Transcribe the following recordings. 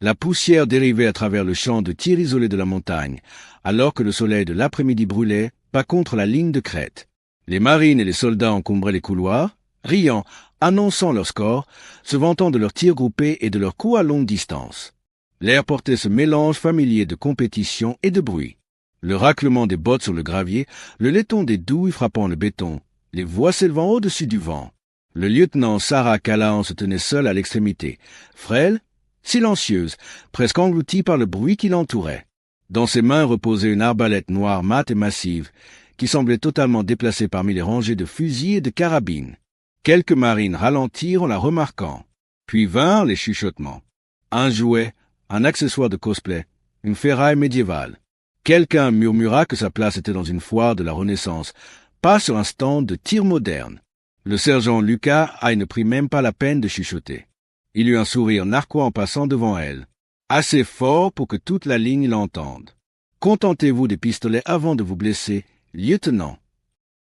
La poussière dérivait à travers le champ de tir isolé de la montagne, alors que le soleil de l'après-midi brûlait, pas contre la ligne de crête. Les marines et les soldats encombraient les couloirs, riant, annonçant leur score, se vantant de leurs tirs groupés et de leurs coups à longue distance. L'air portait ce mélange familier de compétition et de bruit. Le raclement des bottes sur le gravier, le laiton des douilles frappant le béton, les voix s'élevant au-dessus du vent. Le lieutenant Sarah Callahan se tenait seul à l'extrémité, frêle, silencieuse, presque engloutie par le bruit qui l'entourait. Dans ses mains reposait une arbalète noire mate et massive, qui semblait totalement déplacée parmi les rangées de fusils et de carabines. Quelques marines ralentirent en la remarquant. Puis vinrent les chuchotements. Un jouet, un accessoire de cosplay, une ferraille médiévale. Quelqu'un murmura que sa place était dans une foire de la Renaissance, pas sur un stand de tir moderne. Le sergent Lucas ne prit même pas la peine de chuchoter. Il eut un sourire narquois en passant devant elle, assez fort pour que toute la ligne l'entende. Contentez-vous des pistolets avant de vous blesser, lieutenant.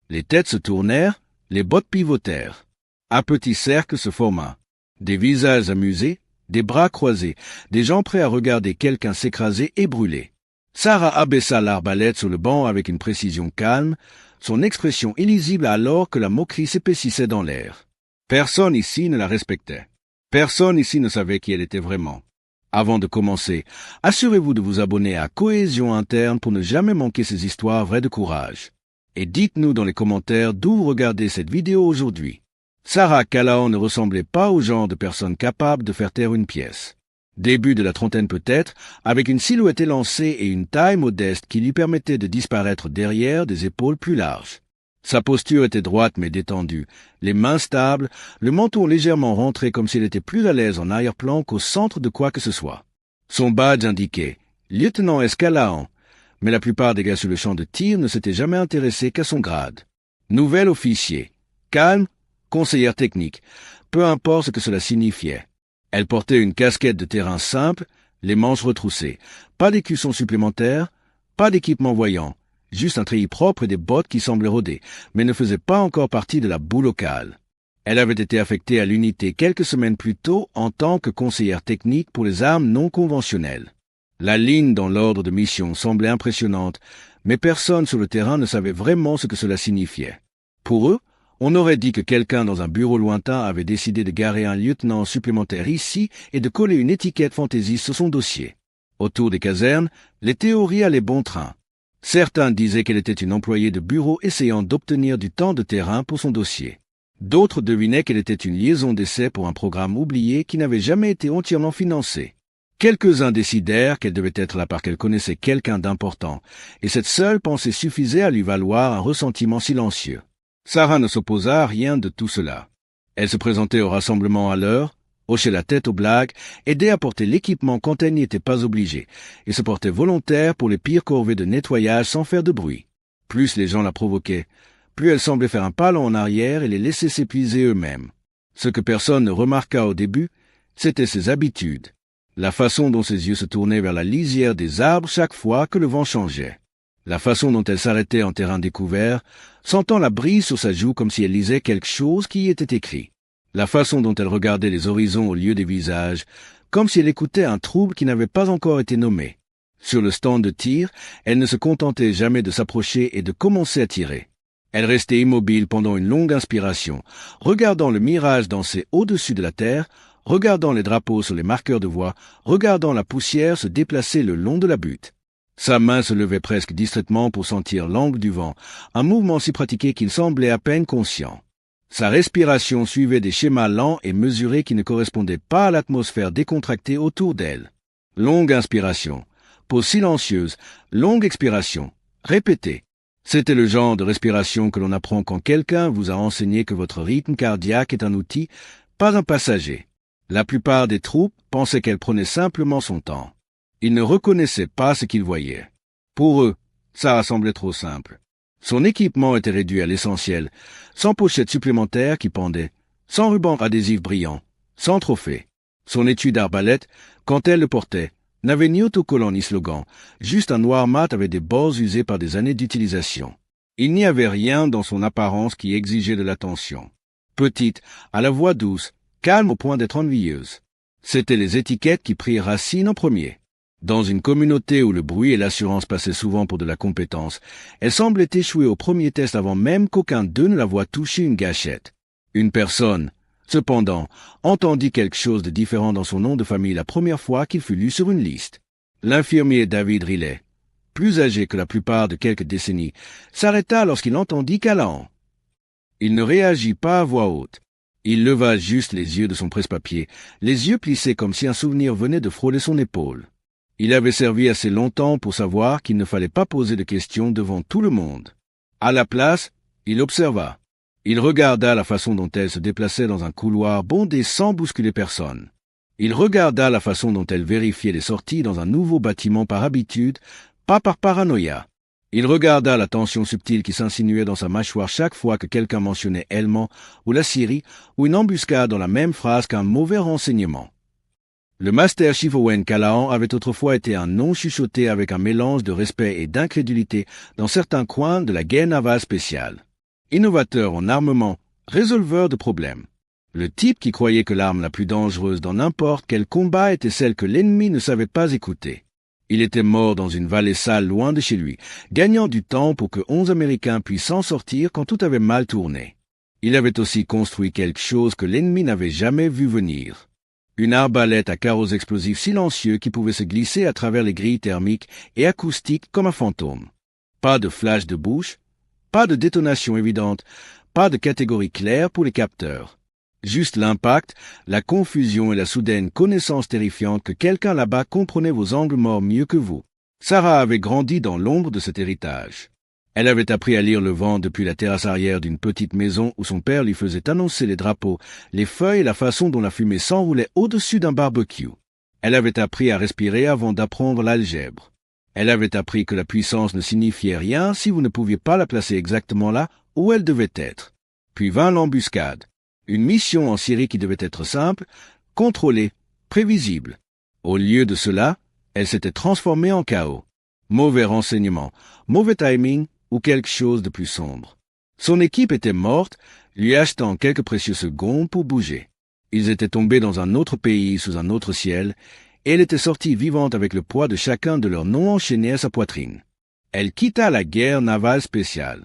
Les têtes se tournèrent, les bottes pivotèrent. Un petit cercle se forma. Des visages amusés, des bras croisés, des gens prêts à regarder quelqu'un s'écraser et brûler. Sarah abaissa l'arbalète sur le banc avec une précision calme, son expression illisible alors que la moquerie s'épaississait dans l'air. Personne ici ne la respectait. Personne ici ne savait qui elle était vraiment. Avant de commencer, assurez-vous de vous abonner à Cohésion Interne pour ne jamais manquer ces histoires vraies de courage. Et dites-nous dans les commentaires d'où vous regardez cette vidéo aujourd'hui. Sarah Callahan ne ressemblait pas au genre de personne capable de faire taire une pièce. Début de la trentaine peut-être, avec une silhouette élancée et une taille modeste qui lui permettait de disparaître derrière des épaules plus larges. Sa posture était droite mais détendue, les mains stables, le menton légèrement rentré comme s'il était plus à l'aise en arrière-plan qu'au centre de quoi que ce soit. Son badge indiquait « Lieutenant S. Callahan », mais la plupart des gars sur le champ de tir ne s'étaient jamais intéressés qu'à son grade. Nouvel officier, calme, conseillère technique, peu importe ce que cela signifiait. Elle portait une casquette de terrain simple, les manches retroussées, pas d'écusson supplémentaire, pas d'équipement voyant, juste un treillis propre et des bottes qui semblaient rôder, mais ne faisaient pas encore partie de la boue locale. Elle avait été affectée à l'unité quelques semaines plus tôt en tant que conseillère technique pour les armes non conventionnelles. La ligne dans l'ordre de mission semblait impressionnante, mais personne sur le terrain ne savait vraiment ce que cela signifiait. Pour eux, on aurait dit que quelqu'un dans un bureau lointain avait décidé de garer un lieutenant supplémentaire ici et de coller une étiquette fantaisiste sur son dossier. Autour des casernes, les théories allaient bon train. Certains disaient qu'elle était une employée de bureau essayant d'obtenir du temps de terrain pour son dossier. D'autres devinaient qu'elle était une liaison d'essai pour un programme oublié qui n'avait jamais été entièrement financé. Quelques-uns décidèrent qu'elle devait être là parce qu'elle connaissait quelqu'un d'important, et cette seule pensée suffisait à lui valoir un ressentiment silencieux. Sarah ne s'opposa à rien de tout cela. Elle se présentait au rassemblement à l'heure, hochait la tête aux blagues, aidait à porter l'équipement quand elle n'y était pas obligée, et se portait volontaire pour les pires corvées de nettoyage sans faire de bruit. Plus les gens la provoquaient, plus elle semblait faire un pas en arrière et les laisser s'épuiser eux-mêmes. Ce que personne ne remarqua au début, c'était ses habitudes, la façon dont ses yeux se tournaient vers la lisière des arbres chaque fois que le vent changeait. La façon dont elle s'arrêtait en terrain découvert, sentant la brise sur sa joue comme si elle lisait quelque chose qui y était écrit. La façon dont elle regardait les horizons au lieu des visages, comme si elle écoutait un trouble qui n'avait pas encore été nommé. Sur le stand de tir, elle ne se contentait jamais de s'approcher et de commencer à tirer. Elle restait immobile pendant une longue inspiration, regardant le mirage danser au-dessus de la terre, regardant les drapeaux sur les marqueurs de voie, regardant la poussière se déplacer le long de la butte. Sa main se levait presque distraitement pour sentir l'angle du vent, un mouvement si pratiqué qu'il semblait à peine conscient. Sa respiration suivait des schémas lents et mesurés qui ne correspondaient pas à l'atmosphère décontractée autour d'elle. Longue inspiration, pause silencieuse, longue expiration, répétée. C'était le genre de respiration que l'on apprend quand quelqu'un vous a enseigné que votre rythme cardiaque est un outil, pas un passager. La plupart des troupes pensaient qu'elle prenait simplement son temps. Ils ne reconnaissaient pas ce qu'ils voyaient. Pour eux, ça semblait trop simple. Son équipement était réduit à l'essentiel, sans pochette supplémentaire qui pendait, sans ruban adhésif brillant, sans trophée. Son étui d'arbalète, quand elle le portait, n'avait ni autocollant ni slogan, juste un noir mat avec des bords usés par des années d'utilisation. Il n'y avait rien dans son apparence qui exigeait de l'attention. Petite, à la voix douce, calme au point d'être ennuyeuse. C'étaient les étiquettes qui prirent racine en premier. Dans une communauté où le bruit et l'assurance passaient souvent pour de la compétence, elle semblait échouer au premier test avant même qu'aucun d'eux ne la voie toucher une gâchette. Une personne, cependant, entendit quelque chose de différent dans son nom de famille la première fois qu'il fut lu sur une liste. L'infirmier David Riley, plus âgé que la plupart de quelques décennies, s'arrêta lorsqu'il entendit Callahan. Il ne réagit pas à voix haute. Il leva juste les yeux de son presse-papier, les yeux plissés comme si un souvenir venait de frôler son épaule. Il avait servi assez longtemps pour savoir qu'il ne fallait pas poser de questions devant tout le monde. À la place, il observa. Il regarda la façon dont elle se déplaçait dans un couloir bondé sans bousculer personne. Il regarda la façon dont elle vérifiait les sorties dans un nouveau bâtiment par habitude, pas par paranoïa. Il regarda la tension subtile qui s'insinuait dans sa mâchoire chaque fois que quelqu'un mentionnait Helmand ou la Syrie ou une embuscade dans la même phrase qu'un mauvais renseignement. Le Master Chief Owen Callahan avait autrefois été un nom chuchoté avec un mélange de respect et d'incrédulité dans certains coins de la guerre navale spéciale. Innovateur en armement, résolveur de problèmes. Le type qui croyait que l'arme la plus dangereuse dans n'importe quel combat était celle que l'ennemi ne savait pas écouter. Il était mort dans une vallée sale loin de chez lui, gagnant du temps pour que 11 Américains puissent s'en sortir quand tout avait mal tourné. Il avait aussi construit quelque chose que l'ennemi n'avait jamais vu venir. Une arbalète à carreaux explosifs silencieux qui pouvait se glisser à travers les grilles thermiques et acoustiques comme un fantôme. Pas de flash de bouche, pas de détonation évidente, pas de catégorie claire pour les capteurs. Juste l'impact, la confusion et la soudaine connaissance terrifiante que quelqu'un là-bas comprenait vos angles morts mieux que vous. Sarah avait grandi dans l'ombre de cet héritage. Elle avait appris à lire le vent depuis la terrasse arrière d'une petite maison où son père lui faisait annoncer les drapeaux, les feuilles et la façon dont la fumée s'enroulait au-dessus d'un barbecue. Elle avait appris à respirer avant d'apprendre l'algèbre. Elle avait appris que la puissance ne signifiait rien si vous ne pouviez pas la placer exactement là où elle devait être. Puis vint l'embuscade. Une mission en Syrie qui devait être simple, contrôlée, prévisible. Au lieu de cela, elle s'était transformée en chaos. Mauvais renseignement, mauvais timing ou quelque chose de plus sombre. Son équipe était morte, lui achetant quelques précieux secondes pour bouger. Ils étaient tombés dans un autre pays sous un autre ciel, et elle était sortie vivante avec le poids de chacun de leurs noms enchaînés à sa poitrine. Elle quitta la guerre navale spéciale.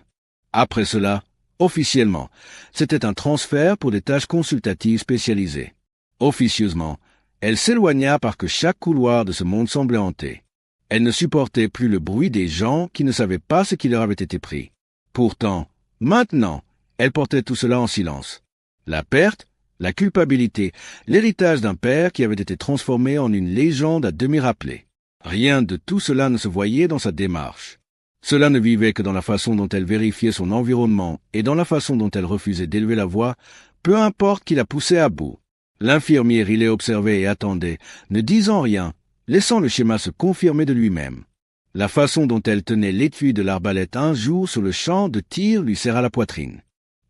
Après cela, officiellement, c'était un transfert pour des tâches consultatives spécialisées. Officieusement, elle s'éloigna parce que chaque couloir de ce monde semblait hanté. Elle ne supportait plus le bruit des gens qui ne savaient pas ce qui leur avait été pris. Pourtant, maintenant, elle portait tout cela en silence. La perte, la culpabilité, l'héritage d'un père qui avait été transformé en une légende à demi rappelée. Rien de tout cela ne se voyait dans sa démarche. Cela ne vivait que dans la façon dont elle vérifiait son environnement et dans la façon dont elle refusait d'élever la voix, peu importe qui la poussait à bout. L'infirmier Riley observait et attendait, ne disant rien, laissant le schéma se confirmer de lui-même. La façon dont elle tenait l'étui de l'arbalète un jour sur le champ de tir lui serra la poitrine.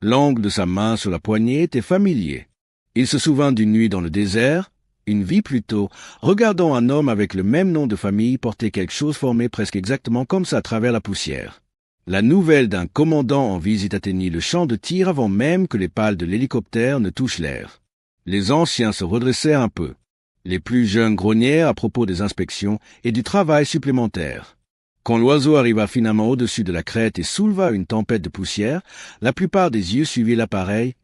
L'angle de sa main sur la poignée était familier. Il se souvint d'une nuit dans le désert, une vie plus tôt, regardant un homme avec le même nom de famille porter quelque chose formé presque exactement comme ça à travers la poussière. La nouvelle d'un commandant en visite atteignit le champ de tir avant même que les pales de l'hélicoptère ne touchent l'air. Les anciens se redressèrent un peu. Les plus jeunes grognèrent à propos des inspections et du travail supplémentaire. Quand l'oiseau arriva finalement au-dessus de la crête et souleva une tempête de poussière, la plupart des yeux suivirent l'appareil,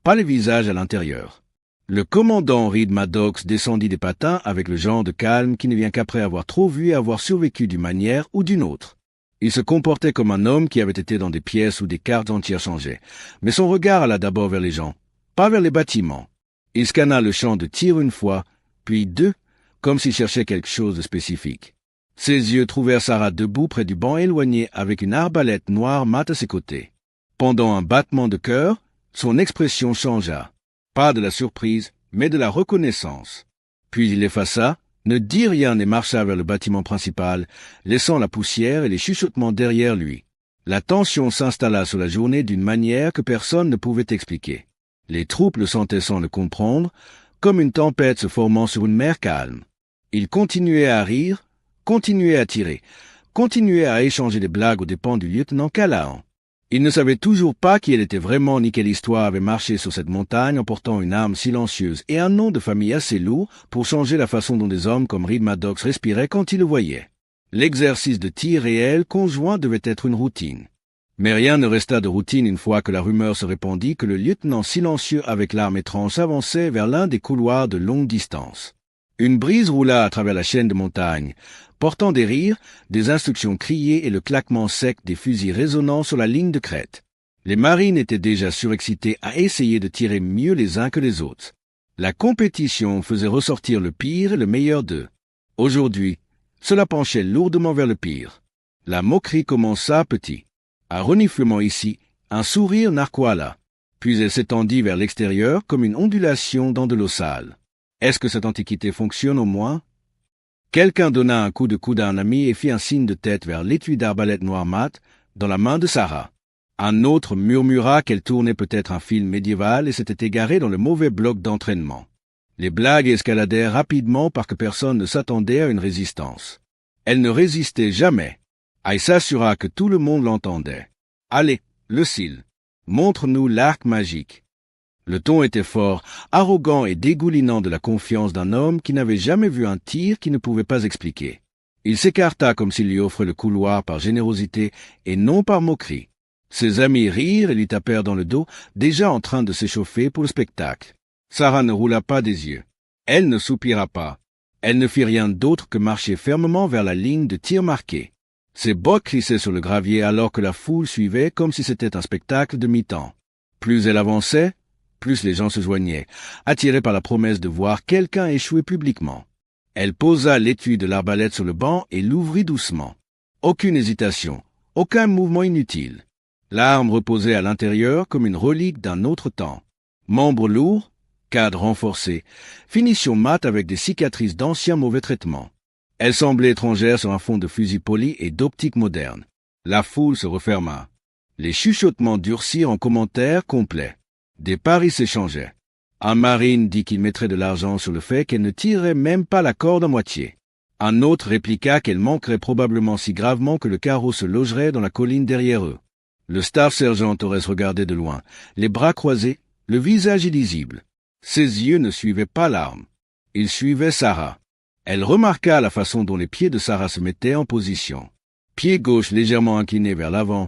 pas les visages à l'intérieur. Le commandant Reed Maddox descendit des patins avec le genre de calme qui ne vient qu'après avoir trop vu et avoir survécu d'une manière ou d'une autre. Il se comportait comme un homme qui avait été dans des pièces où des cartes entières changeaient, mais son regard alla d'abord vers les gens, pas vers les bâtiments. Il scanna le champ de tir une fois, puis deux, comme s'il cherchait quelque chose de spécifique. Ses yeux trouvèrent Sarah debout près du banc éloigné avec une arbalète noire mate à ses côtés. Pendant un battement de cœur, son expression changea. Pas de la surprise, mais de la reconnaissance. Puis il effaça, ne dit rien et marcha vers le bâtiment principal, laissant la poussière et les chuchotements derrière lui. La tension s'installa sur la journée d'une manière que personne ne pouvait expliquer. Les troupes le sentaient sans le comprendre, comme une tempête se formant sur une mer calme. Ils continuaient à rire, continuaient à tirer, continuaient à échanger des blagues aux dépens du lieutenant Callahan. Il ne savait toujours pas qui elle était vraiment ni quelle histoire avait marché sur cette montagne en portant une arme silencieuse et un nom de famille assez lourd pour changer la façon dont des hommes comme Reed Maddox respiraient quand ils le voyaient. L'exercice de tir réel conjoint devait être une routine. Mais rien ne resta de routine une fois que la rumeur se répandit que le lieutenant silencieux avec l'arme étrange s'avançait vers l'un des couloirs de longue distance. Une brise roula à travers la chaîne de montagnes, portant des rires, des instructions criées et le claquement sec des fusils résonnant sur la ligne de crête. Les marines étaient déjà surexcités à essayer de tirer mieux les uns que les autres. La compétition faisait ressortir le pire et le meilleur d'eux. Aujourd'hui, cela penchait lourdement vers le pire. La moquerie commença petit. Un reniflement ici, un sourire narquois là. Puis elle s'étendit vers l'extérieur comme une ondulation dans de l'eau sale. Est-ce que cette antiquité fonctionne au moins? Quelqu'un donna un coup de coude à un ami et fit un signe de tête vers l'étui d'arbalète noir mat dans la main de Sarah. Un autre murmura qu'elle tournait peut-être un film médiéval et s'était égarée dans le mauvais bloc d'entraînement. Les blagues escaladèrent rapidement parce que personne ne s'attendait à une résistance. Elle ne résistait jamais. Elle s'assura que tout le monde l'entendait. « Allez, le cil, montre-nous l'arc magique. » Le ton était fort, arrogant et dégoulinant de la confiance d'un homme qui n'avait jamais vu un tir qu'il ne pouvait pas expliquer. Il s'écarta comme s'il lui offrait le couloir par générosité et non par moquerie. Ses amis rirent et lui tapèrent dans le dos, déjà en train de s'échauffer pour le spectacle. Sarah ne roula pas des yeux. Elle ne soupira pas. Elle ne fit rien d'autre que marcher fermement vers la ligne de tir marquée. Ses bottes crissaient sur le gravier alors que la foule suivait comme si c'était un spectacle de mi-temps. Plus elle avançait, plus les gens se joignaient, attirés par la promesse de voir quelqu'un échouer publiquement. Elle posa l'étui de l'arbalète sur le banc et l'ouvrit doucement. Aucune hésitation, aucun mouvement inutile. L'arme reposait à l'intérieur comme une relique d'un autre temps. Membre lourd, cadre renforcé, finition mate avec des cicatrices d'anciens mauvais traitements. Elle semblait étrangère sur un fond de fusil poli et d'optique moderne. La foule se referma. Les chuchotements durcirent en commentaires complets. Des paris s'échangeaient. Un marine dit qu'il mettrait de l'argent sur le fait qu'elle ne tirerait même pas la corde à moitié. Un autre répliqua qu'elle manquerait probablement si gravement que le carreau se logerait dans la colline derrière eux. Le staff sergent Torres regardait de loin, les bras croisés, le visage illisible. Ses yeux ne suivaient pas l'arme. Ils suivaient Sarah. Elle remarqua la façon dont les pieds de Sarah se mettaient en position. Pied gauche légèrement incliné vers l'avant,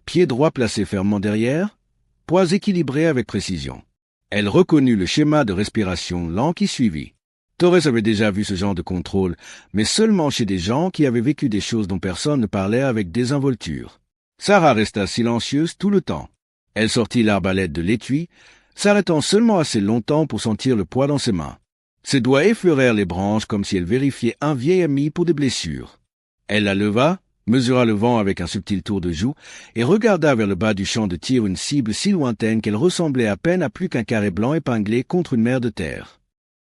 pied droit placé fermement derrière, poids équilibrés avec précision. Elle reconnut le schéma de respiration lent qui suivit. Torres avait déjà vu ce genre de contrôle, mais seulement chez des gens qui avaient vécu des choses dont personne ne parlait avec désinvolture. Sarah resta silencieuse tout le temps. Elle sortit l'arbalète de l'étui, s'arrêtant seulement assez longtemps pour sentir le poids dans ses mains. Ses doigts effleurèrent les branches comme si elle vérifiait un vieil ami pour des blessures. Elle la leva, mesura le vent avec un subtil tour de joue et regarda vers le bas du champ de tir une cible si lointaine qu'elle ressemblait à peine à plus qu'un carré blanc épinglé contre une mer de terre.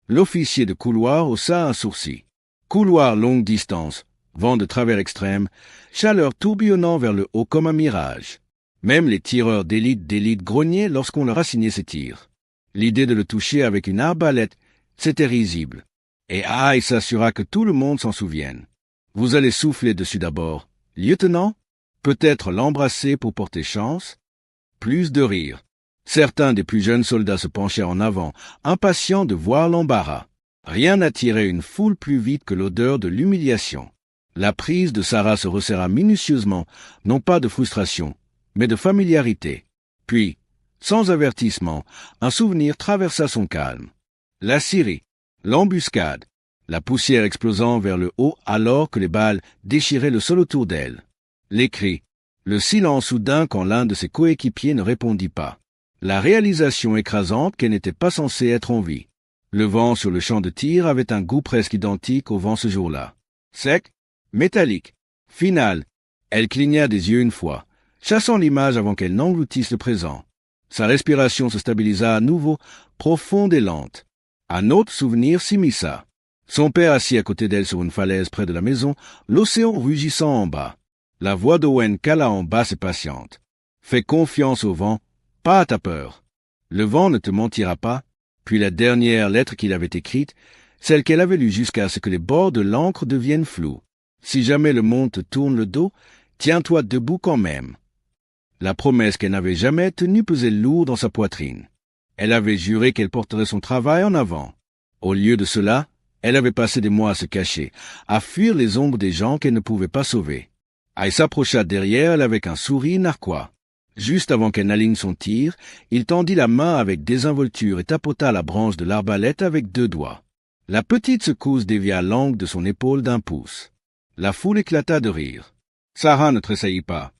L'officier de couloir haussa un sourcil. Couloir longue distance, vent de travers extrême, chaleur tourbillonnant vers le haut comme un mirage. Même les tireurs d'élite grognaient lorsqu'on leur assignait ces tirs. L'idée de le toucher avec une arbalète, c'était risible. Et Aïe s'assura que tout le monde s'en souvienne. Vous allez souffler dessus d'abord. Lieutenant, peut-être l'embrasser pour porter chance? Plus de rire. Certains des plus jeunes soldats se penchèrent en avant, impatients de voir l'embarras. Rien n'attirait une foule plus vite que l'odeur de l'humiliation. La prise de Sarah se resserra minutieusement, non pas de frustration, mais de familiarité. Puis, sans avertissement, un souvenir traversa son calme. La Syrie, l'embuscade, la poussière explosant vers le haut alors que les balles déchiraient le sol autour d'elle. Les cris, le silence soudain quand l'un de ses coéquipiers ne répondit pas. La réalisation écrasante qu'elle n'était pas censée être en vie. Le vent sur le champ de tir avait un goût presque identique au vent ce jour-là. Sec, métallique, final. Elle cligna des yeux une fois, chassant l'image avant qu'elle n'engloutisse le présent. Sa respiration se stabilisa à nouveau, profonde et lente. Un autre souvenir s'immisça. Son père assis à côté d'elle sur une falaise près de la maison, l'océan rugissant en bas. La voix d'Owen cala en basse et patiente. Fais confiance au vent, pas à ta peur. Le vent ne te mentira pas. Puis la dernière lettre qu'il avait écrite, celle qu'elle avait lue jusqu'à ce que les bords de l'encre deviennent flous. Si jamais le monde te tourne le dos, tiens-toi debout quand même. La promesse qu'elle n'avait jamais tenue pesait lourd dans sa poitrine. Elle avait juré qu'elle porterait son travail en avant. Au lieu de cela, elle avait passé des mois à se cacher, à fuir les ombres des gens qu'elle ne pouvait pas sauver. Elle s'approcha derrière elle avec un sourire narquois. Juste avant qu'elle n'aligne son tir, il tendit la main avec désinvolture et tapota la branche de l'arbalète avec 2 doigts. La petite secousse dévia l'angle de son épaule d'1 pouce. La foule éclata de rire. Sarah ne tressaillit pas.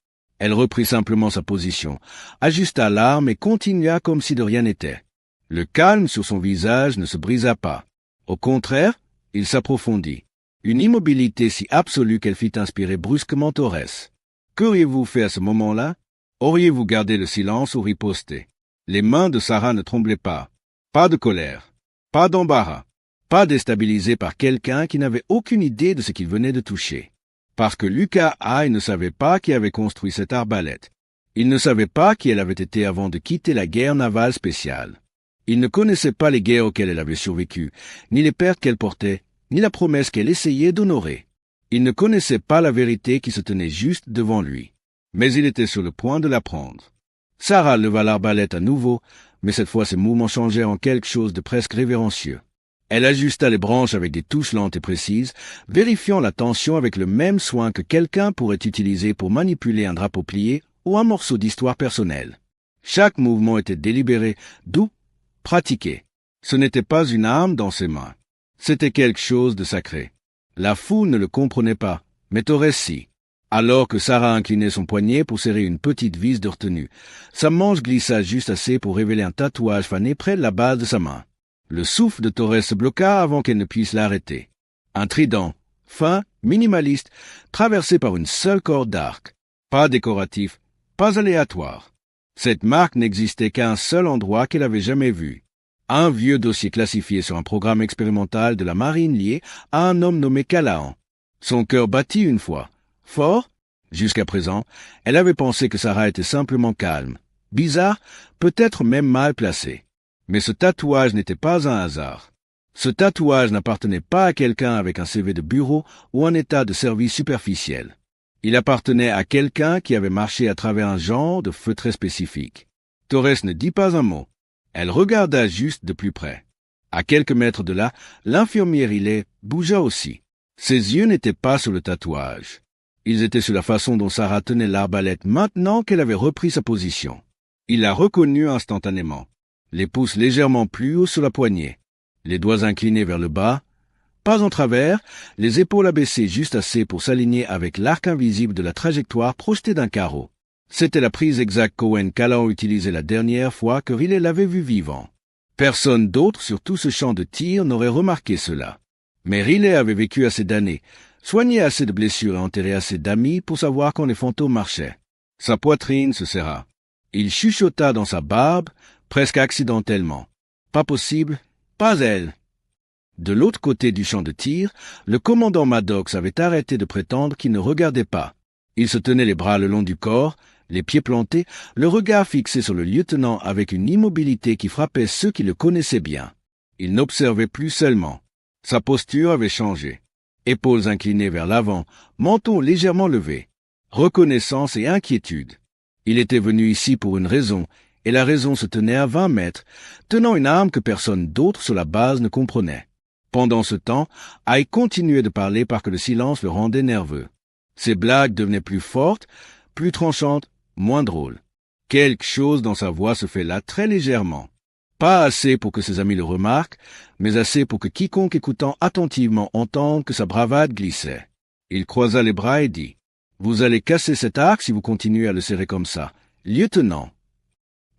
Elle reprit simplement sa position, ajusta l'arme et continua comme si de rien n'était. Le calme sur son visage ne se brisa pas. Au contraire, il s'approfondit. Une immobilité si absolue qu'elle fit inspirer brusquement Torres. Qu'auriez-vous fait à ce moment-là? Auriez-vous gardé le silence ou riposté? Les mains de Sarah ne tremblaient pas. Pas de colère. Pas d'embarras. Pas déstabilisé par quelqu'un qui n'avait aucune idée de ce qu'il venait de toucher. Parce que Lucas Hay ne savait pas qui avait construit cette arbalète. Il ne savait pas qui elle avait été avant de quitter la guerre navale spéciale. Il ne connaissait pas les guerres auxquelles elle avait survécu, ni les pertes qu'elle portait, ni la promesse qu'elle essayait d'honorer. Il ne connaissait pas la vérité qui se tenait juste devant lui. Mais il était sur le point de l'apprendre. Sarah leva l'arbalète à nouveau, mais cette fois ses mouvements changèrent en quelque chose de presque révérencieux. Elle ajusta les branches avec des touches lentes et précises, vérifiant la tension avec le même soin que quelqu'un pourrait utiliser pour manipuler un drapeau plié ou un morceau d'histoire personnelle. Chaque mouvement était délibéré, doux, pratiqué. Ce n'était pas une arme dans ses mains. C'était quelque chose de sacré. La foule ne le comprenait pas, mais Torres si. Alors que Sarah inclinait son poignet pour serrer une petite vis de retenue, sa manche glissa juste assez pour révéler un tatouage fané près de la base de sa main. Le souffle de Torres se bloqua avant qu'elle ne puisse l'arrêter. Un trident, fin, minimaliste, traversé par une seule corde d'arc. Pas décoratif, pas aléatoire. Cette marque n'existait qu'à un seul endroit qu'elle avait jamais vu. Un vieux dossier classifié sur un programme expérimental de la marine lié à un homme nommé Callahan. Son cœur battit une fois. Fort. Jusqu'à présent, elle avait pensé que Sarah était simplement calme. Bizarre, peut-être même mal placée. Mais ce tatouage n'était pas un hasard. Ce tatouage n'appartenait pas à quelqu'un avec un CV de bureau ou un état de service superficiel. Il appartenait à quelqu'un qui avait marché à travers un genre de feu très spécifique. Torres ne dit pas un mot. Elle regarda juste de plus près. À quelques mètres de là, l'infirmière Riley bougea aussi. Ses yeux n'étaient pas sur le tatouage. Ils étaient sur la façon dont Sarah tenait l'arbalète maintenant qu'elle avait repris sa position. Il la reconnut instantanément. Les pouces légèrement plus haut sur la poignée, les doigts inclinés vers le bas, pas en travers, les épaules abaissées juste assez pour s'aligner avec l'arc invisible de la trajectoire projetée d'un carreau. C'était la prise exacte qu'Owen Callahan utilisait la dernière fois que Riley l'avait vu vivant. Personne d'autre sur tout ce champ de tir n'aurait remarqué cela. Mais Riley avait vécu assez d'années, soigné assez de blessures et enterré assez d'amis pour savoir quand les fantômes marchaient. Sa poitrine se serra. Il chuchota dans sa barbe, presque accidentellement. Pas possible, pas elle. De l'autre côté du champ de tir, le commandant Maddox avait arrêté de prétendre qu'il ne regardait pas. Il se tenait les bras le long du corps, les pieds plantés, le regard fixé sur le lieutenant avec une immobilité qui frappait ceux qui le connaissaient bien. Il n'observait plus seulement. Sa posture avait changé. Épaules inclinées vers l'avant, menton légèrement levé. Reconnaissance et inquiétude. Il était venu ici pour une raison, et la raison se tenait à 20 mètres, tenant une arme que personne d'autre sur la base ne comprenait. Pendant ce temps, Hay continuait de parler parce que le silence le rendait nerveux. Ses blagues devenaient plus fortes, plus tranchantes, moins drôles. Quelque chose dans sa voix se fait là très légèrement. Pas assez pour que ses amis le remarquent, mais assez pour que quiconque écoutant attentivement entende que sa bravade glissait. Il croisa les bras et dit « Vous allez casser cet arc si vous continuez à le serrer comme ça. Lieutenant !»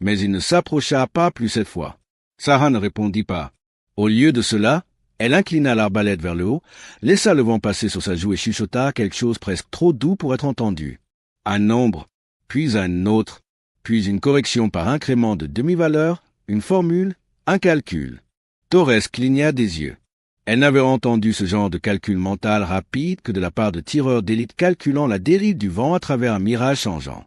Mais il ne s'approcha pas plus cette fois. Sarah ne répondit pas. Au lieu de cela, elle inclina l'arbalète vers le haut, laissa le vent passer sur sa joue et chuchota quelque chose presque trop doux pour être entendu. Un nombre, puis un autre, puis une correction par incrément de demi-valeur, une formule, un calcul. Torres cligna des yeux. Elle n'avait entendu ce genre de calcul mental rapide que de la part de tireurs d'élite calculant la dérive du vent à travers un mirage changeant.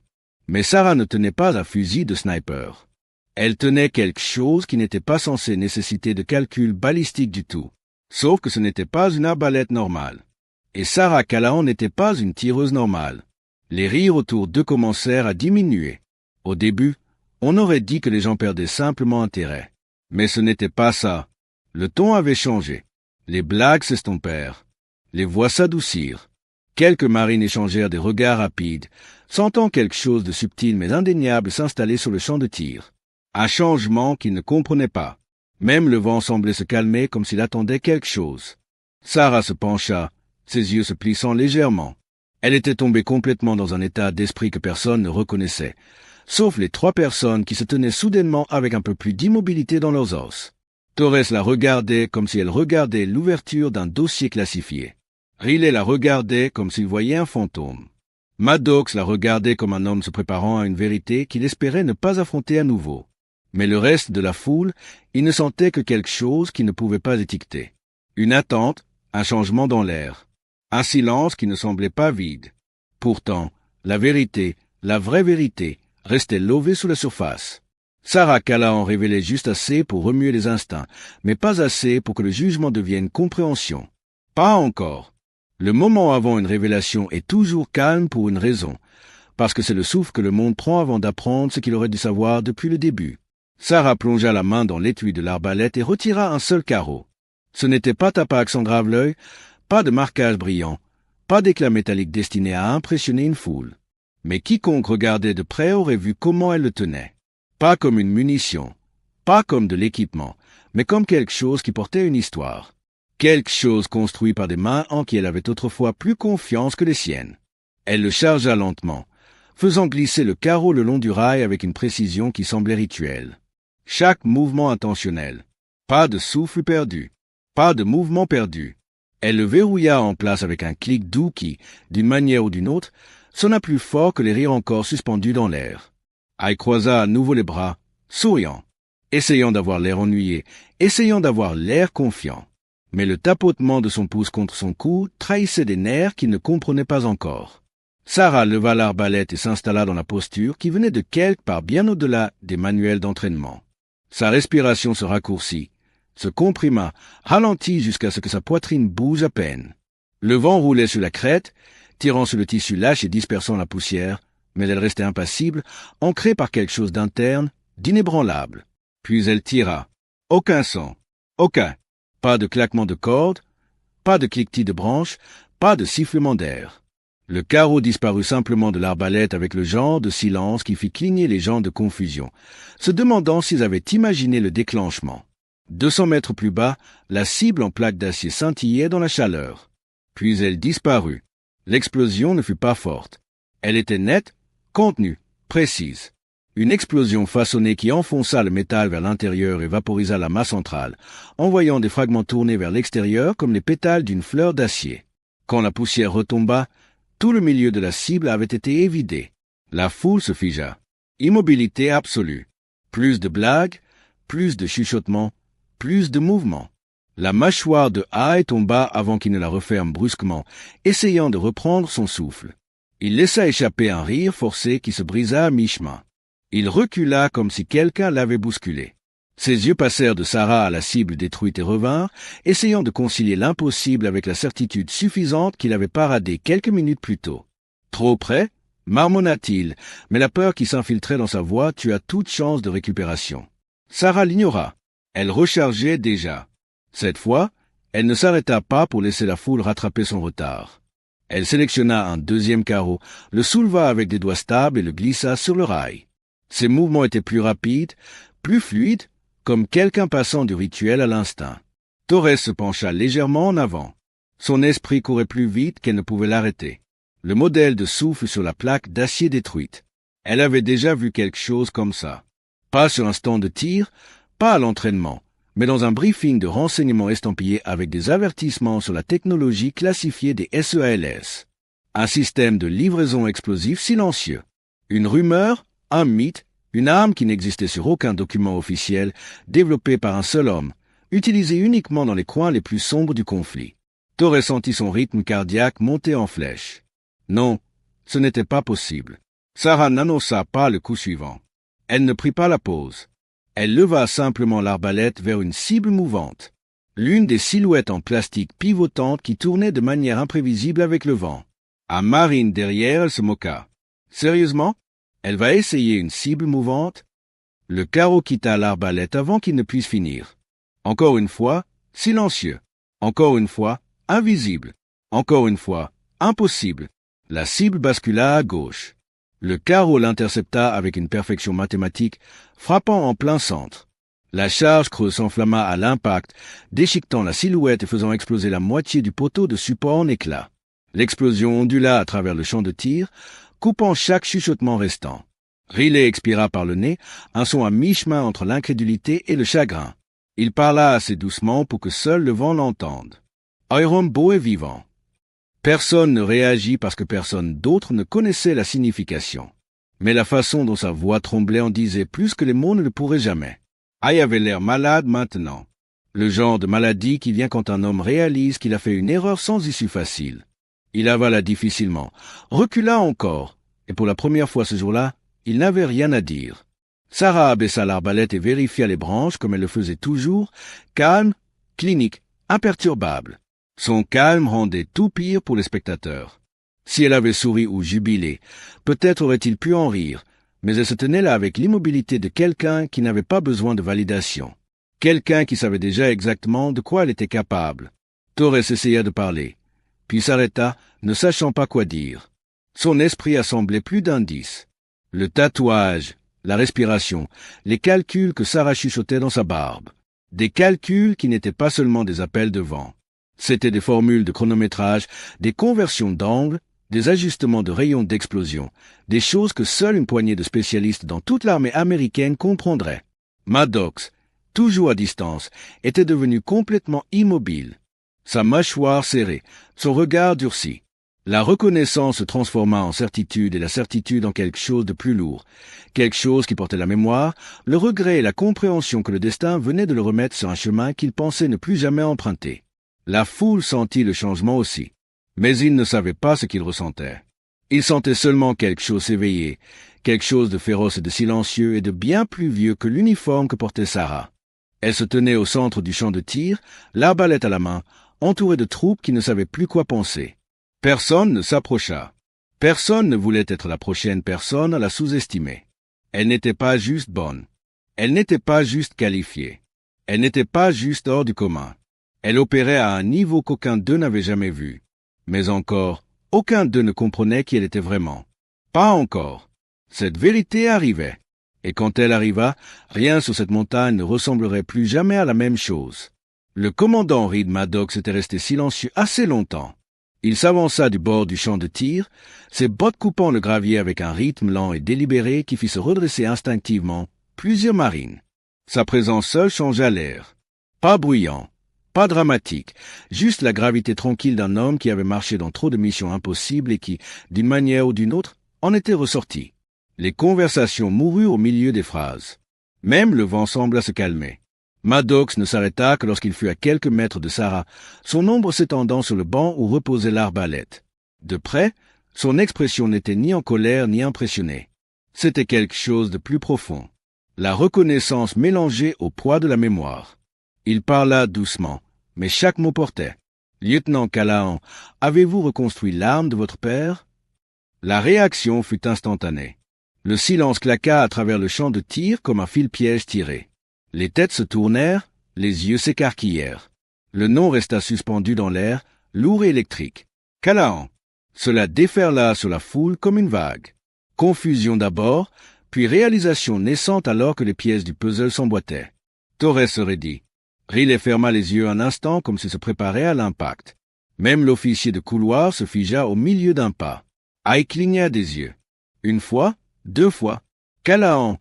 Mais Sarah ne tenait pas un fusil de sniper. Elle tenait quelque chose qui n'était pas censé nécessiter de calcul balistique du tout. Sauf que ce n'était pas une arbalète normale. Et Sarah Callahan n'était pas une tireuse normale. Les rires autour d'eux commencèrent à diminuer. Au début, on aurait dit que les gens perdaient simplement intérêt. Mais ce n'était pas ça. Le ton avait changé. Les blagues s'estompèrent. Les voix s'adoucirent. Quelques marines échangèrent des regards rapides, sentant quelque chose de subtil mais indéniable s'installer sur le champ de tir. Un changement qu'ils ne comprenaient pas. Même le vent semblait se calmer comme s'il attendait quelque chose. Sarah se pencha, ses yeux se plissant légèrement. Elle était tombée complètement dans un état d'esprit que personne ne reconnaissait, sauf les 3 personnes qui se tenaient soudainement avec un peu plus d'immobilité dans leurs os. Torres la regardait comme si elle regardait l'ouverture d'un dossier classifié. Riley la regardait comme s'il voyait un fantôme. Maddox la regardait comme un homme se préparant à une vérité qu'il espérait ne pas affronter à nouveau. Mais le reste de la foule, il ne sentait que quelque chose qui ne pouvait pas étiqueter. Une attente, un changement dans l'air. Un silence qui ne semblait pas vide. Pourtant, la vérité, la vraie vérité, restait levée sous la surface. Sarah Kalla en révélait juste assez pour remuer les instincts, mais pas assez pour que le jugement devienne compréhension. Pas encore. Le moment avant une révélation est toujours calme pour une raison, parce que c'est le souffle que le monde prend avant d'apprendre ce qu'il aurait dû savoir depuis le début. Sarah plongea la main dans l'étui de l'arbalète et retira un seul carreau. Ce n'était pas Tapax sans grave l'œil, pas de marquage brillant, pas d'éclat métallique destiné à impressionner une foule. Mais quiconque regardait de près aurait vu comment elle le tenait. Pas comme une munition, pas comme de l'équipement, mais comme quelque chose qui portait une histoire. Quelque chose construit par des mains en qui elle avait autrefois plus confiance que les siennes. Elle le chargea lentement, faisant glisser le carreau le long du rail avec une précision qui semblait rituelle. Chaque mouvement intentionnel. Pas de souffle perdu. Pas de mouvement perdu. Elle le verrouilla en place avec un clic doux qui, d'une manière ou d'une autre, sonna plus fort que les rires encore suspendus dans l'air. Elle croisa à nouveau les bras, souriant, essayant d'avoir l'air ennuyé, essayant d'avoir l'air confiant. Mais le tapotement de son pouce contre son cou trahissait des nerfs qu'il ne comprenait pas encore. Sarah leva l'arbalète et s'installa dans la posture qui venait de quelque part bien au-delà des manuels d'entraînement. Sa respiration se raccourcit, se comprima, ralentit jusqu'à ce que sa poitrine bouge à peine. Le vent roulait sur la crête, tirant sur le tissu lâche et dispersant la poussière, mais elle restait impassible, ancrée par quelque chose d'interne, d'inébranlable. Puis elle tira. Aucun son. Aucun. Pas de claquement de cordes, pas de cliquetis de branches, pas de sifflement d'air. Le carreau disparut simplement de l'arbalète avec le genre de silence qui fit cligner les gens de confusion, se demandant s'ils avaient imaginé le déclenchement. 200 mètres plus bas, la cible en plaque d'acier scintillait dans la chaleur. Puis elle disparut. L'explosion ne fut pas forte. Elle était nette, contenue, précise. Une explosion façonnée qui enfonça le métal vers l'intérieur et vaporisa la masse centrale, envoyant des fragments tournés vers l'extérieur comme les pétales d'une fleur d'acier. Quand la poussière retomba, tout le milieu de la cible avait été évidé. La foule se figea. Immobilité absolue. Plus de blagues, plus de chuchotements, plus de mouvements. La mâchoire de Hay tomba avant qu'il ne la referme brusquement, essayant de reprendre son souffle. Il laissa échapper un rire forcé qui se brisa à mi-chemin. Il recula comme si quelqu'un l'avait bousculé. Ses yeux passèrent de Sarah à la cible détruite et revinrent, essayant de concilier l'impossible avec la certitude suffisante qu'il avait paradé quelques minutes plus tôt. Trop près, marmonna-t-il, mais la peur qui s'infiltrait dans sa voix tua toute chance de récupération. Sarah l'ignora. Elle rechargeait déjà. Cette fois, elle ne s'arrêta pas pour laisser la foule rattraper son retard. Elle sélectionna un deuxième carreau, le souleva avec des doigts stables et le glissa sur le rail. Ses mouvements étaient plus rapides, plus fluides, comme quelqu'un passant du rituel à l'instinct. Torres se pencha légèrement en avant. Son esprit courait plus vite qu'elle ne pouvait l'arrêter. Le modèle de souffle sur la plaque d'acier détruite. Elle avait déjà vu quelque chose comme ça. Pas sur un stand de tir, pas à l'entraînement, mais dans un briefing de renseignements estampillé avec des avertissements sur la technologie classifiée des SEALS. Un système de livraison explosif silencieux. Une rumeur, un mythe, une arme qui n'existait sur aucun document officiel, développée par un seul homme, utilisée uniquement dans les coins les plus sombres du conflit. Torres sentit son rythme cardiaque monter en flèche. Non, ce n'était pas possible. Sarah n'annonça pas le coup suivant. Elle ne prit pas la pause. Elle leva simplement l'arbalète vers une cible mouvante. L'une des silhouettes en plastique pivotantes qui tournaient de manière imprévisible avec le vent. À Marine derrière, elle se moqua. Sérieusement? Elle va essayer une cible mouvante. Le carreau quitta l'arbalète avant qu'il ne puisse finir. Encore une fois, silencieux. Encore une fois, invisible. Encore une fois, impossible. La cible bascula à gauche. Le carreau l'intercepta avec une perfection mathématique, frappant en plein centre. La charge creuse s'enflamma à l'impact, déchiquetant la silhouette et faisant exploser la moitié du poteau de support en éclats. L'explosion ondula à travers le champ de tir, coupant chaque chuchotement restant. Riley expira par le nez, un son à mi-chemin entre l'incrédulité et le chagrin. Il parla assez doucement pour que seul le vent l'entende. « Hiram Beau est vivant. » Personne ne réagit parce que personne d'autre ne connaissait la signification. Mais la façon dont sa voix tremblait en disait plus que les mots ne le pourraient jamais. Hay avait l'air malade maintenant. Le genre de maladie qui vient quand un homme réalise qu'il a fait une erreur sans issue facile. Il avala difficilement, recula encore, et pour la première fois ce jour-là, il n'avait rien à dire. Sarah abaissa l'arbalète et vérifia les branches comme elle le faisait toujours, calme, clinique, imperturbable. Son calme rendait tout pire pour les spectateurs. Si elle avait souri ou jubilé, peut-être aurait-il pu en rire, mais elle se tenait là avec l'immobilité de quelqu'un qui n'avait pas besoin de validation. Quelqu'un qui savait déjà exactement de quoi elle était capable. Torres essaya de parler, puis s'arrêta, ne sachant pas quoi dire. Son esprit assemblait plus d'indices. Le tatouage, la respiration, les calculs que Sarah chuchotait dans sa barbe. Des calculs qui n'étaient pas seulement des appels de vent. C'étaient des formules de chronométrage, des conversions d'angle, des ajustements de rayons d'explosion, des choses que seule une poignée de spécialistes dans toute l'armée américaine comprendrait. Maddox, toujours à distance, était devenu complètement immobile. Sa mâchoire serrée, son regard durci. La reconnaissance se transforma en certitude et la certitude en quelque chose de plus lourd, quelque chose qui portait la mémoire, le regret et la compréhension que le destin venait de le remettre sur un chemin qu'il pensait ne plus jamais emprunter. La foule sentit le changement aussi, mais il ne savait pas ce qu'il ressentait. Il sentait seulement quelque chose s'éveiller, quelque chose de féroce et de silencieux et de bien plus vieux que l'uniforme que portait Sarah. Elle se tenait au centre du champ de tir, l'arbalète à la main, entourée de troupes qui ne savaient plus quoi penser. Personne ne s'approcha. Personne ne voulait être la prochaine personne à la sous-estimer. Elle n'était pas juste bonne. Elle n'était pas juste qualifiée. Elle n'était pas juste hors du commun. Elle opérait à un niveau qu'aucun d'eux n'avait jamais vu. Mais encore, aucun d'eux ne comprenait qui elle était vraiment. Pas encore. Cette vérité arrivait. Et quand elle arriva, rien sur cette montagne ne ressemblerait plus jamais à la même chose. Le commandant Reed Maddox était resté silencieux assez longtemps. Il s'avança du bord du champ de tir, ses bottes coupant le gravier avec un rythme lent et délibéré qui fit se redresser instinctivement plusieurs marines. Sa présence seule changea l'air. Pas bruyant, pas dramatique, juste la gravité tranquille d'un homme qui avait marché dans trop de missions impossibles et qui, d'une manière ou d'une autre, en était ressorti. Les conversations moururent au milieu des phrases. Même le vent sembla se calmer. Maddox ne s'arrêta que lorsqu'il fut à quelques mètres de Sarah, son ombre s'étendant sur le banc où reposait l'arbalète. De près, son expression n'était ni en colère ni impressionnée. C'était quelque chose de plus profond. La reconnaissance mélangée au poids de la mémoire. Il parla doucement, mais chaque mot portait. « Lieutenant Callahan, avez-vous reconstruit l'arme de votre père ?» La réaction fut instantanée. Le silence claqua à travers le champ de tir comme un fil-piège tiré. Les têtes se tournèrent, les yeux s'écarquillèrent. Le nom resta suspendu dans l'air, lourd et électrique. Callahan. Cela déferla sur la foule comme une vague. Confusion d'abord, puis réalisation naissante alors que les pièces du puzzle s'emboîtaient. Torres se raidit. Riley ferma les yeux un instant comme s'il se préparait à l'impact. Même l'officier de couloir se figea au milieu d'un pas. Hay cligna des yeux. Une fois, deux fois. Callahan.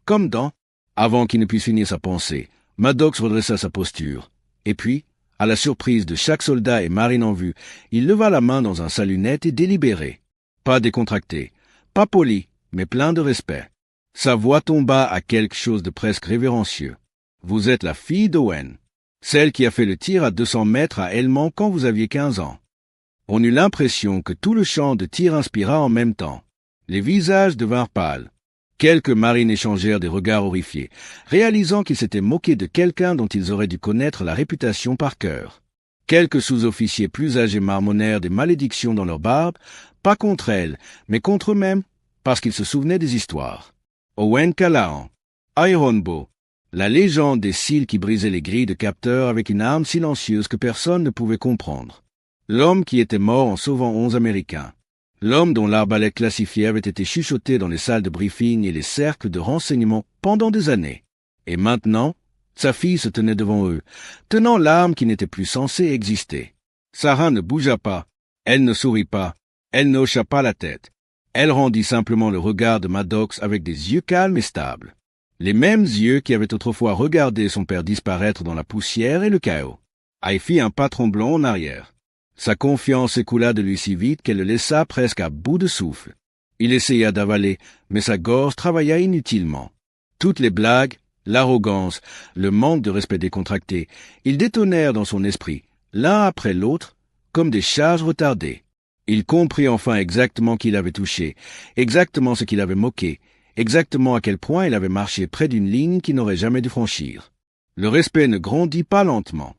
Comme dans... Avant qu'il ne puisse finir sa pensée, Maddox redressa sa posture. Et puis, à la surprise de chaque soldat et marine en vue, il leva la main dans un salut net et délibéré. Pas décontracté, pas poli, mais plein de respect. Sa voix tomba à quelque chose de presque révérencieux. Vous êtes la fille d'Owen, celle qui a fait le tir à 200 mètres à Helmand quand vous aviez 15 ans. On eut l'impression que tout le champ de tir inspira en même temps. Les visages devinrent pâles. Quelques marines échangèrent des regards horrifiés, réalisant qu'ils s'étaient moqués de quelqu'un dont ils auraient dû connaître la réputation par cœur. Quelques sous-officiers plus âgés marmonnèrent des malédictions dans leur barbe, pas contre elle, mais contre eux-mêmes. parce qu'il se souvenait des histoires. Owen Callahan, Ironbow, la légende des cils qui brisaient les grilles de capteurs avec une arme silencieuse que personne ne pouvait comprendre. L'homme qui était mort en sauvant 11 Américains. L'homme dont l'arbalète classifiée avait été chuchoté dans les salles de briefing et les cercles de renseignement pendant des années. Et maintenant, sa fille se tenait devant eux, tenant l'arme qui n'était plus censée exister. Sarah ne bougea pas, elle ne sourit pas, elle n'hocha pas la tête. Elle rendit simplement le regard de Maddox avec des yeux calmes et stables. Les mêmes yeux qui avaient autrefois regardé son père disparaître dans la poussière et le chaos. Elle fit un pas tremblant en arrière. Sa confiance s'écoula de lui si vite qu'elle le laissa presque à bout de souffle. Il essaya d'avaler, mais sa gorge travailla inutilement. Toutes les blagues, l'arrogance, le manque de respect décontracté, ils détonnèrent dans son esprit, l'un après l'autre, comme des charges retardées. Il comprit enfin exactement qui l'avait touché, exactement ce qu'il avait moqué, exactement à quel point il avait marché près d'une ligne qu'il n'aurait jamais dû franchir. Le respect ne grandit pas lentement.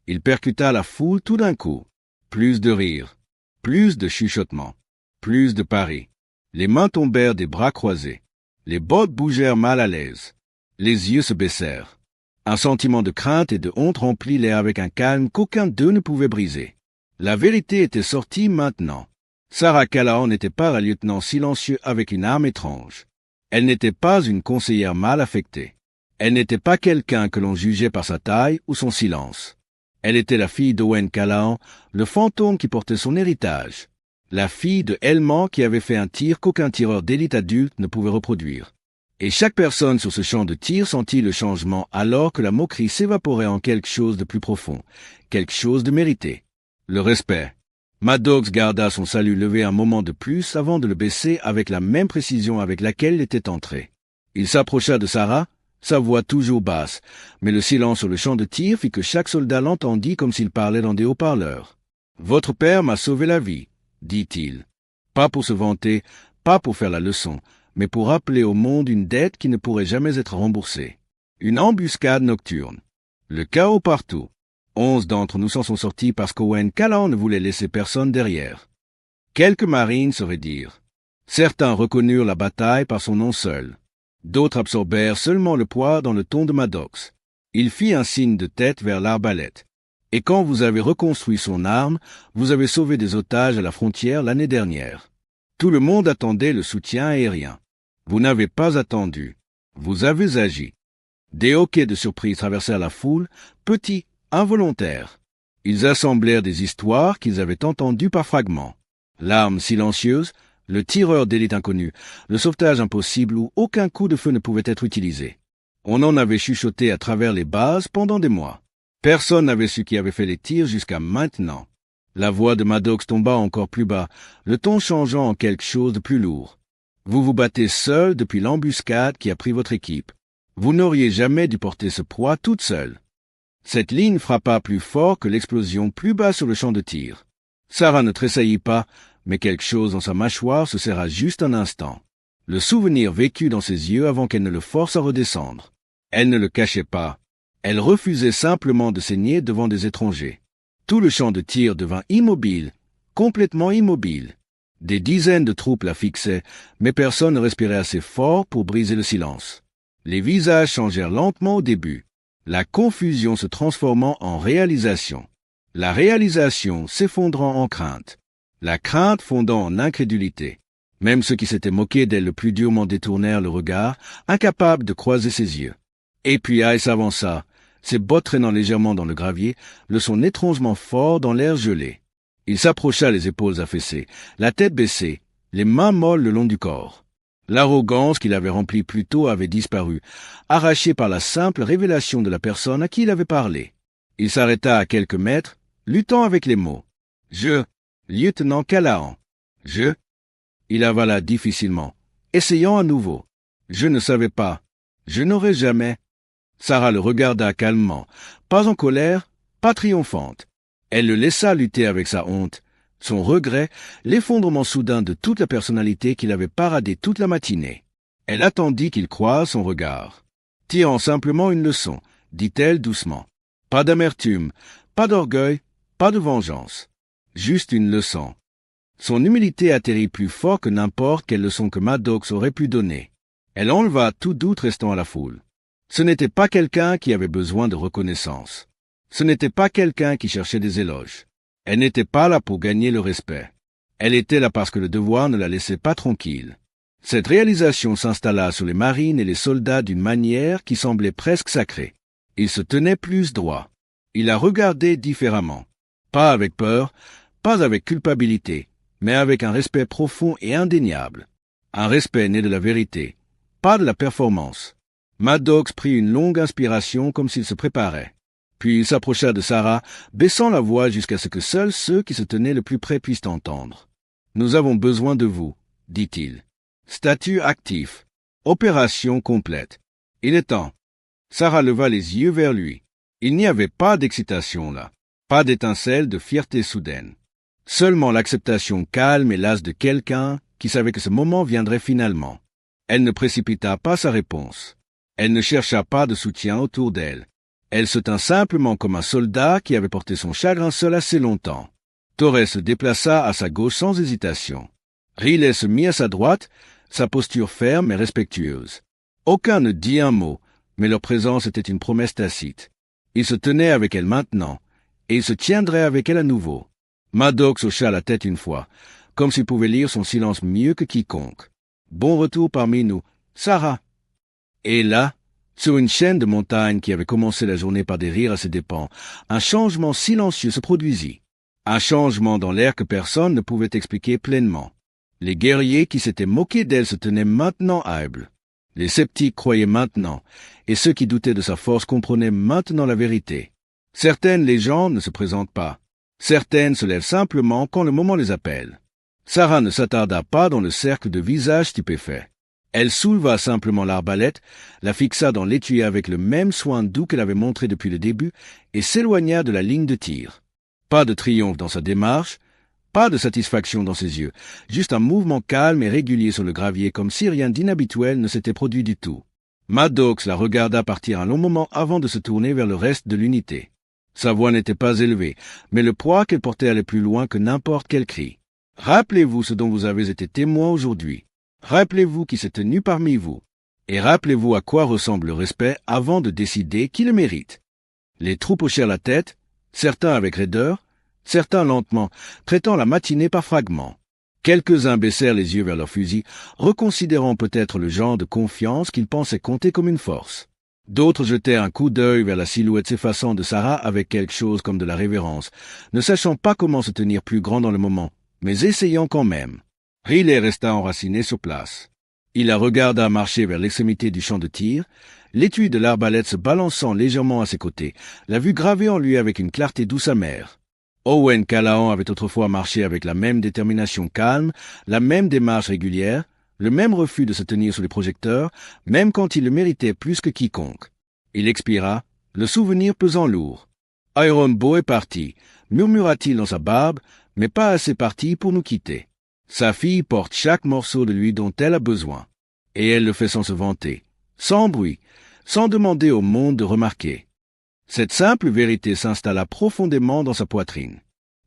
Il percuta la foule tout d'un coup. Plus de rires, plus de chuchotements, plus de paris. Les mains tombèrent des bras croisés. Les bottes bougèrent mal à l'aise. Les yeux se baissèrent. Un sentiment de crainte et de honte remplit l'air avec un calme qu'aucun d'eux ne pouvait briser. La vérité était sortie maintenant. Sarah Callahan n'était pas un lieutenant silencieux avec une arme étrange. Elle n'était pas une conseillère mal affectée. Elle n'était pas quelqu'un que l'on jugeait par sa taille ou son silence. Elle était la fille d'Owen Callahan, le fantôme qui portait son héritage. La fille de Hellman qui avait fait un tir qu'aucun tireur d'élite adulte ne pouvait reproduire. Et chaque personne sur ce champ de tir sentit le changement alors que la moquerie s'évaporait en quelque chose de plus profond, quelque chose de mérité. Le respect. Maddox garda son salut levé un moment de plus avant de le baisser avec la même précision avec laquelle il était entré. Il s'approcha de Sarah, sa voix toujours basse, mais le silence sur le champ de tir fit que chaque soldat l'entendit comme s'il parlait dans des haut-parleurs. « Votre père m'a sauvé la vie, » dit-il. Pas pour se vanter, pas pour faire la leçon, mais pour rappeler au monde une dette qui ne pourrait jamais être remboursée. Une embuscade nocturne. Le chaos partout. 11 d'entre nous s'en sont sortis parce qu'Owen Callahan ne voulait laisser personne derrière. Quelques marines sauraient dire. Certains reconnurent la bataille par son nom seul. D'autres absorbèrent seulement le poids dans le ton de Maddox. Il fit un signe de tête vers l'arbalète. Et quand vous avez reconstruit son arme, vous avez sauvé des otages à la frontière l'année dernière. Tout le monde attendait le soutien aérien. Vous n'avez pas attendu. Vous avez agi. Des hoquets de surprise traversèrent la foule, petits, involontaires. Ils assemblèrent des histoires qu'ils avaient entendues par fragments. L'arme silencieuse, le tireur d'élite inconnu, le sauvetage impossible où aucun coup de feu ne pouvait être utilisé. On en avait chuchoté à travers les bases pendant des mois. Personne n'avait su qui avait fait les tirs jusqu'à maintenant. La voix de Maddox tomba encore plus bas, le ton changeant en quelque chose de plus lourd. Vous vous battez seul depuis l'embuscade qui a pris votre équipe. Vous n'auriez jamais dû porter ce poids toute seule. Cette ligne frappa plus fort que l'explosion plus bas sur le champ de tir. Sarah ne tressaillit pas, mais quelque chose dans sa mâchoire se serra juste un instant. Le souvenir vécut dans ses yeux avant qu'elle ne le force à redescendre. Elle ne le cachait pas. Elle refusait simplement de saigner devant des étrangers. Tout le champ de tir devint immobile, complètement immobile. Des dizaines de troupes la fixaient, mais personne ne respirait assez fort pour briser le silence. Les visages changèrent lentement au début, la confusion se transformant en réalisation. La réalisation s'effondrant en crainte. La crainte fondant en incrédulité. Même ceux qui s'étaient moqués d'elle le plus durement détournèrent le regard, incapables de croiser ses yeux. Et puis Aïe s'avança, ses bottes traînant légèrement dans le gravier, le son étrangement fort dans l'air gelé. Il s'approcha les épaules affaissées, la tête baissée, les mains molles le long du corps. L'arrogance qu'il avait remplie plus tôt avait disparu, arrachée par la simple révélation de la personne à qui il avait parlé. Il s'arrêta à quelques mètres, luttant avec les mots. « Je, lieutenant Callahan. Je... » Il avala difficilement, essayant à nouveau. « Je ne savais pas. Je n'aurais jamais... » Sarah le regarda calmement, pas en colère, pas triomphante. Elle le laissa lutter avec sa honte, son regret, l'effondrement soudain de toute la personnalité qu'il avait paradée toute la matinée. Elle attendit qu'il croise son regard. « Tirant simplement une leçon, » dit-elle doucement. « Pas d'amertume, pas d'orgueil, pas de vengeance. Juste une leçon. » Son humilité atterrit plus fort que n'importe quelle leçon que Maddox aurait pu donner. Elle enleva tout doute restant à la foule. Ce n'était pas quelqu'un qui avait besoin de reconnaissance. Ce n'était pas quelqu'un qui cherchait des éloges. Elle n'était pas là pour gagner le respect. Elle était là parce que le devoir ne la laissait pas tranquille. Cette réalisation s'installa sur les marines et les soldats d'une manière qui semblait presque sacrée. Ils se tenaient plus droit. Ils la regardaient différemment. Pas avec peur, pas avec culpabilité, mais avec un respect profond et indéniable. Un respect né de la vérité, pas de la performance. Maddox prit une longue inspiration comme s'il se préparait. Puis il s'approcha de Sarah, baissant la voix jusqu'à ce que seuls ceux qui se tenaient le plus près puissent entendre. « Nous avons besoin de vous, » dit-il. « Statut actif. Opération complète. Il est temps. » Sarah leva les yeux vers lui. Il n'y avait pas d'excitation là, pas d'étincelle de fierté soudaine. Seulement l'acceptation calme et lasse de quelqu'un qui savait que ce moment viendrait finalement. Elle ne précipita pas sa réponse. Elle ne chercha pas de soutien autour d'elle. Elle se tint simplement comme un soldat qui avait porté son chagrin seul assez longtemps. Torres se déplaça à sa gauche sans hésitation. Riley se mit à sa droite, sa posture ferme et respectueuse. Aucun ne dit un mot, mais leur présence était une promesse tacite. Ils se tenaient avec elle maintenant, et ils se tiendraient avec elle à nouveau. Maddox hocha la tête une fois, comme s'il pouvait lire son silence mieux que quiconque. « Bon retour parmi nous, Sarah !» Et là, sur une chaîne de montagnes qui avait commencé la journée par des rires à ses dépens, un changement silencieux se produisit. Un changement dans l'air que personne ne pouvait expliquer pleinement. Les guerriers qui s'étaient moqués d'elle se tenaient maintenant humbles. Les sceptiques croyaient maintenant, et ceux qui doutaient de sa force comprenaient maintenant la vérité. Certaines légendes ne se présentent pas. Certaines se lèvent simplement quand le moment les appelle. Sarah ne s'attarda pas dans le cercle de visages stupéfaits. Elle souleva simplement l'arbalète, la fixa dans l'étui avec le même soin doux qu'elle avait montré depuis le début, et s'éloigna de la ligne de tir. Pas de triomphe dans sa démarche, pas de satisfaction dans ses yeux, juste un mouvement calme et régulier sur le gravier comme si rien d'inhabituel ne s'était produit du tout. Maddox la regarda partir un long moment avant de se tourner vers le reste de l'unité. Sa voix n'était pas élevée, mais le poids qu'elle portait allait plus loin que n'importe quel cri. « Rappelez-vous ce dont vous avez été témoin aujourd'hui. Rappelez-vous qui s'est tenu parmi vous. Et rappelez-vous à quoi ressemble le respect avant de décider qui le mérite. » Les troupes hochèrent la tête, certains avec raideur, certains lentement, traitant la matinée par fragments. Quelques-uns baissèrent les yeux vers leurs fusils, reconsidérant peut-être le genre de confiance qu'ils pensaient compter comme une force. D'autres jetèrent un coup d'œil vers la silhouette s'effaçant de Sarah avec quelque chose comme de la révérence, ne sachant pas comment se tenir plus grand dans le moment, mais essayant quand même. Riley resta enraciné sur place. Il la regarda marcher vers l'extrémité du champ de tir, l'étui de l'arbalète se balançant légèrement à ses côtés, la vue gravée en lui avec une clarté douce amère. Owen Callahan avait autrefois marché avec la même détermination calme, la même démarche régulière, le même refus de se tenir sous les projecteurs, même quand il le méritait plus que quiconque. Il expira, le souvenir pesant lourd. « Iron Bow est parti », murmura-t-il dans sa barbe, mais pas assez parti pour nous quitter. Sa fille porte chaque morceau de lui dont elle a besoin. Et elle le fait sans se vanter, sans bruit, sans demander au monde de remarquer. Cette simple vérité s'installa profondément dans sa poitrine.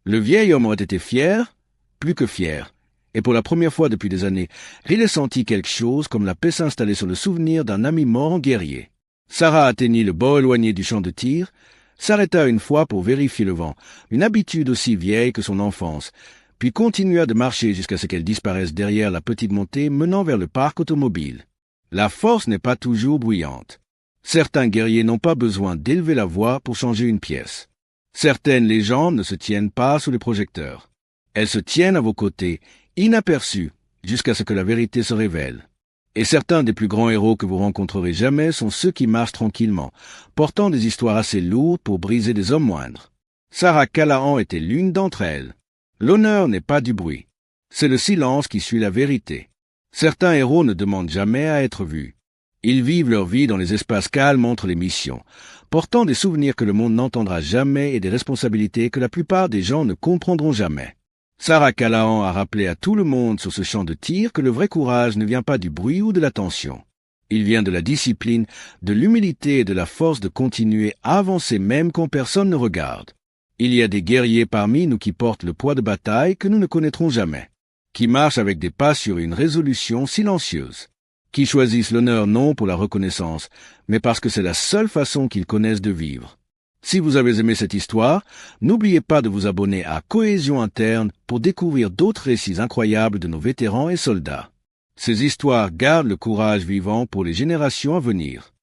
Le vieil homme aurait été fier, plus que fier, et pour la première fois depuis des années, Riley sentit quelque chose comme la paix s'installer sur le souvenir d'un ami mort en guerrier. Sarah atteignit le bord éloigné du champ de tir, s'arrêta une fois pour vérifier le vent, une habitude aussi vieille que son enfance, puis continua de marcher jusqu'à ce qu'elle disparaisse derrière la petite montée menant vers le parc automobile. La force n'est pas toujours bruyante. Certains guerriers n'ont pas besoin d'élever la voix pour changer une pièce. Certaines légendes ne se tiennent pas sous les projecteurs. Elles se tiennent à vos côtés, inaperçues, jusqu'à ce que la vérité se révèle. Et certains des plus grands héros que vous rencontrerez jamais sont ceux qui marchent tranquillement, portant des histoires assez lourdes pour briser des hommes moindres. Sarah Callahan était l'une d'entre elles. L'honneur n'est pas du bruit. C'est le silence qui suit la vérité. Certains héros ne demandent jamais à être vus. Ils vivent leur vie dans les espaces calmes entre les missions, portant des souvenirs que le monde n'entendra jamais et des responsabilités que la plupart des gens ne comprendront jamais. Sarah Callahan a rappelé à tout le monde sur ce champ de tir que le vrai courage ne vient pas du bruit ou de l'attention. Il vient de la discipline, de l'humilité et de la force de continuer à avancer même quand personne ne regarde. Il y a des guerriers parmi nous qui portent le poids de bataille que nous ne connaîtrons jamais, qui marchent avec des pas sur une résolution silencieuse, qui choisissent l'honneur non pour la reconnaissance, mais parce que c'est la seule façon qu'ils connaissent de vivre. Si vous avez aimé cette histoire, n'oubliez pas de vous abonner à Cohésion Interne pour découvrir d'autres récits incroyables de nos vétérans et soldats. Ces histoires gardent le courage vivant pour les générations à venir.